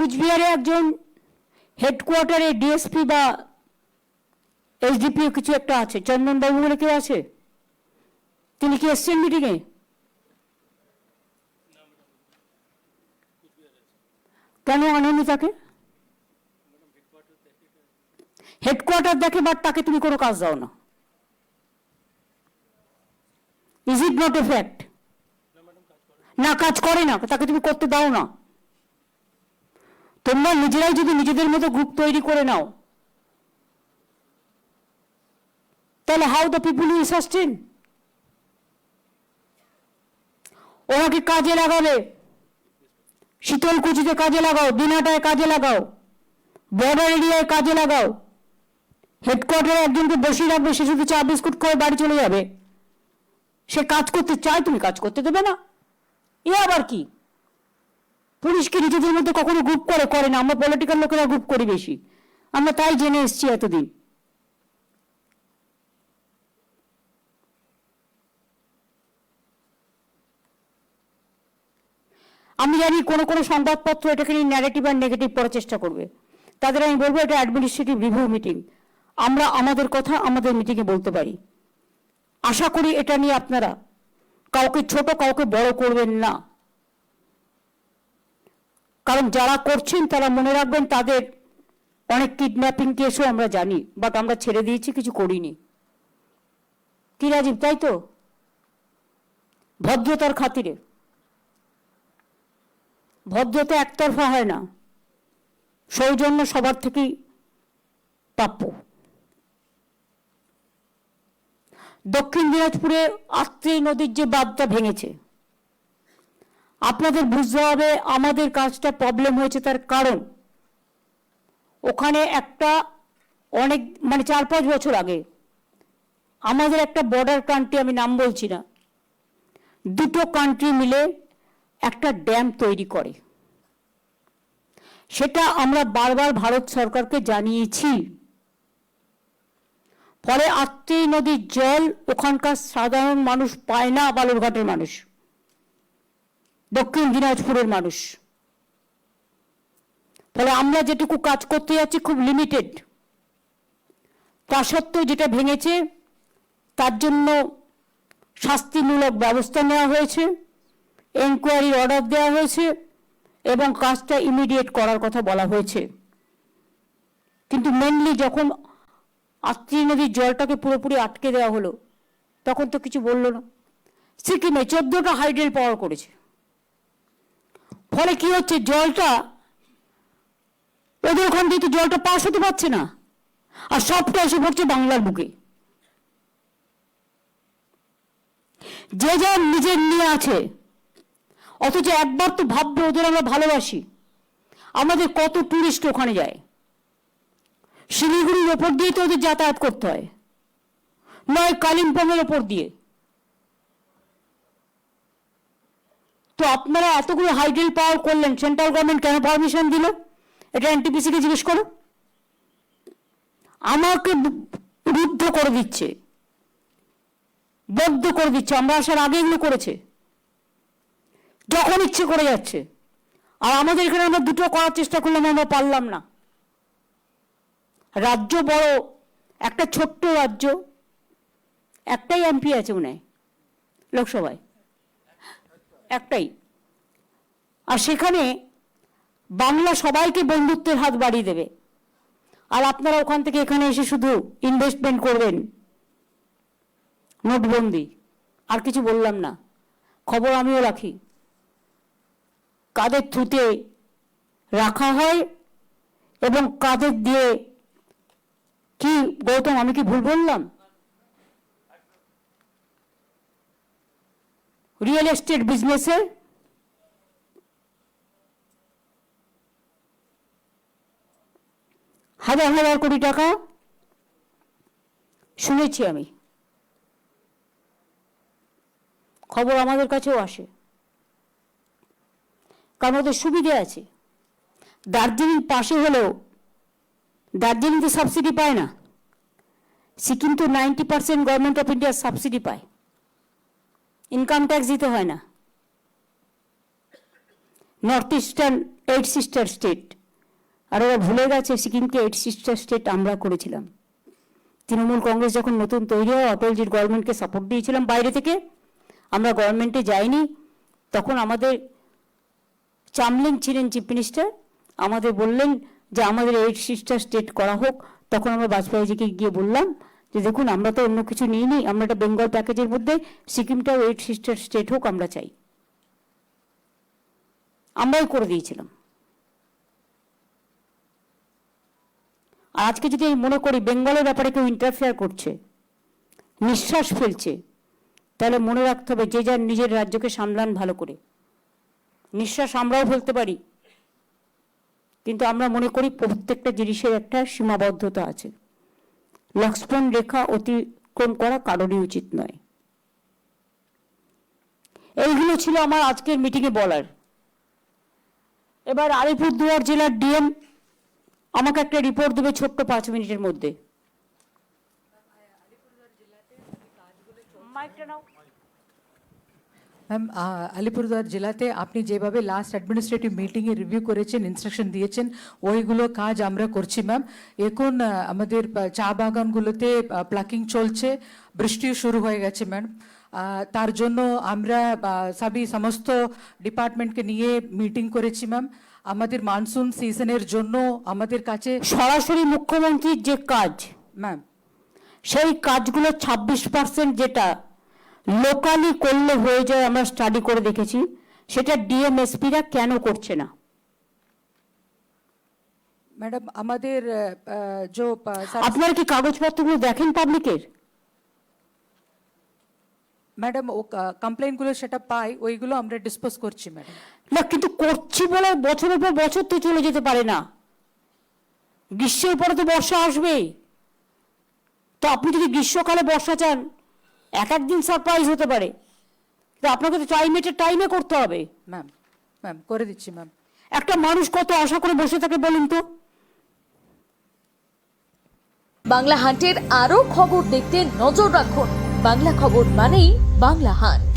কুচবিহারে একজন হেডকোয়ার্টারে ডিএসপি বা এসডিপিও কিছু একটা আছে, চন্দনবাবু বলে কেউ আছে? তিনি কি এসছেন মিটিংয়ে? কেন আনেনি তাকে? হেডকোয়ার্টার দেখে, বাট তাকে তুমি কোনো কাজ দাও না। Is it not a fact? না, কাজ করে না, তাকে তুমি করতে দাও না। তোমরা নিজেরাই যদি নিজেদের মতো গ্রুপ তৈরি করে নাও, তাহলে how the people will sustain? ওনাকে কাজে লাগাবে, শীতলকুচিতে কাজে লাগাও, দিনহাটায় কাজে লাগাও, বর্ডার এরিয়ায় কাজে লাগাও। হেডকোয়ার্টারে একজনকে বসিয়ে রাখবে, সে শুধু চা বিস্কুট করে বাড়ি চলে যাবে। সে কাজ করতে চায়, তুমি কাজ করতে দেবে না? এ আবার কি? পুলিশকে নিজেদের মধ্যে কখনো গ্রুপ করে না। আমরা পলিটিক্যাল লোকেরা গ্রুপ করি বেশি, আমরা তাই জেনে এসছি এতদিন। আমি জানি কোনো কোনো সংবাদপত্র এটাকে নিয়ে ন্যারেটিভ আর নেগেটিভ করার চেষ্টা করবে। তাদের আমি বলবো, এটা অ্যাডমিনিস্ট্রেটিভ রিভিউ মিটিং, আমরা আমাদের কথা আমাদের মিটিংয়ে বলতে পারি। আশা করি এটা নিয়ে আপনারা কাউকে ছোট কাউকে বড় করবেন না, কারণ যারা করছেন তারা মনে রাখবেন তাদের অনেক কিডন্যাপিং কেসও আমরা জানি, বাট আমরা ছেড়ে দিয়েছি, কিছু করিনি। কি রাজীব, তাই তো? ভদ্রতার খাতিরে। ভদ্রতা একতরফা হয় না, সৌজন্য সবার থেকেই প্রাপ্য। দক্ষিণ দিনাজপুরে আত্রেই নদীর যে বাঁধটা ভেঙেছে, আপনাদের বুঝতে হবে আমাদের কাজটা প্রবলেম হয়েছে তার কারণ ওখানে একটা অনেক 4-5 বছর আগে আমাদের একটা বর্ডার কান্ট্রি, আমি নাম বলছি না, দুটো কান্ট্রি মিলে একটা ড্যাম তৈরি করে। সেটা আমরা বারবার ভারত সরকারকে জানিয়েছি। ফলে আত্রেই নদীর জল ওখানকার সাধারণ মানুষ পায় না, বালুরঘাটের মানুষ, দক্ষিণ দিনাজপুরের মানুষ। ফলে আমরা যেটুকু কাজ করতে যাচ্ছি খুব লিমিটেড। তা সত্ত্বেও যেটা ভেঙেছে তার জন্য শাস্তিমূলক ব্যবস্থা নেওয়া হয়েছে, এনকোয়ারির অর্ডার দেওয়া হয়েছে এবং কাজটা ইমিডিয়েট করার কথা বলা হয়েছে। কিন্তু মেনলি যখন আত্রেই নদীর জলটাকে পুরোপুরি আটকে দেওয়া হলো তখন তো কিছু বলল না। সিকিমে 14টা হাইড্রেল পাওয়ার করেছে। ফলে কি হচ্ছে, জলটা ওদের ওখান থেকে জলটা পাস হতে পারছে না, আর সবটা এসে পড়ছে বাংলার বুকে। যে যার নিজের নিয়ে আছে, অথচ একবার তো ভাববে ওদের আমরা ভালোবাসি। আমাদের কত টুরিস্ট ওখানে যায়, শিলিগুড়ির ওপর দিয়ে তো ওদের যাতায়াত করতে হয়, নয় কালিম্পংয়ের ওপর দিয়ে। তো আপনারা এতগুলো হাইড্রেল পাওয়ার করলেন, সেন্ট্রাল গভর্নমেন্ট কেন পারমিশন দিল? এটা এনটিপিসি কে জিজ্ঞেস করো। আমাকে রুদ্ধ করে দিচ্ছে, বদ্ধ করে দিচ্ছে। আমরা আসার আগে এগুলো করেছে, যখন ইচ্ছে করে যাচ্ছে। আর আমাদের এখানে আমরা দুটো করার চেষ্টা করলাম, আমরা পারলাম না। রাজ্য বড়, একটা ছোট্ট রাজ্য, একটাই এমপি আছে মনে হয় লোকসভায়, একটাই। আর সেখানে বাংলা সবাইকে বন্ধুত্বের হাত বাড়িয়ে দেবে, আর আপনারা ওখান থেকে এখানে এসে শুধু ইনভেস্টমেন্ট করবেন, নোটবন্দি। আর কিছু বললাম না। খবর আমিও রাখি, কাদের থ্রুতে রাখা হয় এবং কাদের দিয়ে কি। গৌতম, আমি কি ভুল বললাম? রিয়েল এস্টেট বিজনেসে হাজার হাজার কোটি টাকা শুনেছি আমি, খবর আমাদের কাছেও আসে, কারণ ওদের সুবিধে আছে। দার্জিলিং পাশে হলেও দার্জিলিং তো সাবসিডি পায় না, সিকিম তো 90% গভর্নমেন্ট অফ ইন্ডিয়া সাবসিডি পায়, ইনকাম ট্যাক্স দিতে হয় না। নর্থ ইস্টার্ন 8 সিস্টার স্টেট আর ওরা ভুলে গেছে সিকিমকে 8 সিস্টার স্টেট আমরা করেছিলাম। তৃণমূল কংগ্রেস যখন নতুন তৈরি হয়, অটলজির গভর্নমেন্টকে সাপোর্ট দিয়েছিলাম বাইরে থেকে, আমরা গভর্নমেন্টে যাইনি, তখন আমাদের চামলিং ছিলেন চিফ মিনিস্টার, আমাদের বললেন যে আমাদের 8 সিস্টার স্টেট করা হোক। তখন আমরা বাজপেয়ীজিকে গিয়ে বললাম যে দেখুন আমরা তো অন্য কিছু নিইনি, আমরা একটা বেঙ্গল প্যাকেজের মধ্যে সিকিমটাও 8 সিস্টার স্টেট হোক আমরা চাই, আমরাই করে দিয়েছিলাম। আর আজকে যদি আমি মনে করি বেঙ্গলের ব্যাপারে কেউ ইন্টারফেয়ার করছে, নিঃশ্বাস ফেলছে, তাহলে মনে রাখতে হবে যে যার নিজের রাজ্যকে সামলান ভালো করে। নিঃশ্বাস আমরাও ফেলতে পারি, কিন্তু আমরা মনে করি প্রত্যেকটা জিনিসের একটা সীমাবদ্ধতা আছে, লক্ষ্মণ রেখা অতিক্রম করা কারণই উচিত নয়। এইগুলো ছিল আমার আজকের মিটিংয়ে বলার। এবার আলিপুরদুয়ার জেলার ডিএম আমাকে একটা রিপোর্ট দেবে ছোট্ট 5 মিনিটের মধ্যে। ম্যাম, আলিপুরদুয়ার জেলাতে আপনি যেভাবে লাস্ট অ্যাডমিনিস্ট্রেটিভ মিটিংয়ে রিভিউ করেছেন, ইনস্ট্রাকশন দিয়েছেন, ওইগুলো কাজ আমরা করছি ম্যাম। এখন আমাদের চা বাগানগুলোতে প্লাকিং চলছে, বৃষ্টিও শুরু হয়ে গেছে ম্যাম। তার জন্য আমরা সমস্ত ডিপার্টমেন্টকে নিয়ে মিটিং করেছি ম্যাম। আমাদের মানসুন সিজনের জন্য আমাদের কাছে সরাসরি মুখ্যমন্ত্রীর যে কাজ ম্যাম, সেই কাজগুলো 26% যেটা লোকালি করলে হয়ে যায়, আমরা স্টাডি করে দেখেছি, সেটা ডিএমএসপিরা কেন করছে না? ম্যাডাম আমাদের আপনারা কি কাগজপত্রগুলো দেখেন পাবলিকের? ম্যাডাম ও কমপ্লেনগুলো সেটা পাই, ওইগুলো আমরা ডিসপোজ করছি ম্যাডাম। না, কিন্তু করছি বলে বছরের পর বছর তো চলে যেতে পারে না, গ্রীষ্মের পরে তো বর্ষা আসবেই। তো আপনি যদি গ্রীষ্মকালে বর্ষা চান, এক দিন সারপ্রাইজ হতে পারে, কিন্তু আপনাকে তো টাইমে করতে হবে। ম্যাম ম্যাম করে দিচ্ছি ম্যাম। একটা মানুষ কত আশা করে বসে থাকে বলুন তো? বাংলা হান্টের আরও খবর দেখতে নজর রাখুন। বাংলা খবর মানেই বাংলা হান্ট।